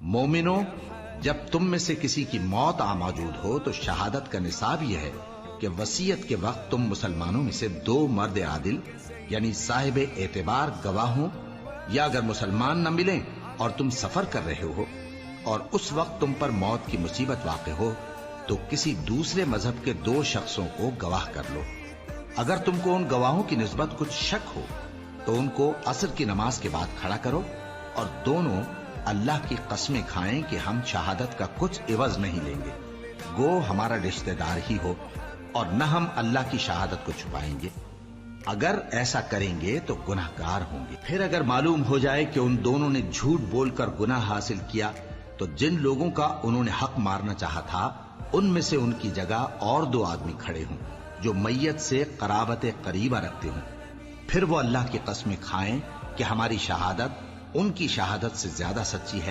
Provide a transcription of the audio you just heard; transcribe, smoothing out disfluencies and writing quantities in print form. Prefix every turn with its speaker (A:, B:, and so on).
A: مومنو، جب تم میں سے کسی کی موت آ موجود ہو تو شہادت کا نصاب یہ ہے کہ وصیت کے وقت تم مسلمانوں میں سے 2 مرد عادل یعنی صاحب اعتبار گواہ ہوں، یا اگر مسلمان نہ ملیں اور تم سفر کر رہے ہو اور اس وقت تم پر موت کی مصیبت واقع ہو تو کسی دوسرے مذہب کے 2 شخصوں کو گواہ کر لو۔ اگر تم کو ان گواہوں کی نسبت کچھ شک ہو تو ان کو عصر کی نماز کے بعد کھڑا کرو اور دونوں اللہ کی قسمیں کھائیں کہ ہم شہادت کا کچھ عوض نہیں لیں گے، گو ہمارا رشتہ دار ہی ہو، اور نہ ہم اللہ کی شہادت کو چھپائیں گے۔ اگر ایسا کریں گے تو گناہ گار ہوں گے۔ پھر اگر معلوم ہو جائے کہ ان دونوں نے جھوٹ بول کر گناہ حاصل کیا تو جن لوگوں کا انہوں نے حق مارنا چاہا تھا ان میں سے ان کی جگہ اور 2 آدمی کھڑے ہوں جو میت سے قرابت قریبہ رکھتے ہوں، پھر وہ اللہ کی قسمیں کھائیں کہ ہماری شہادت ان کی شہادت سے زیادہ سچی ہے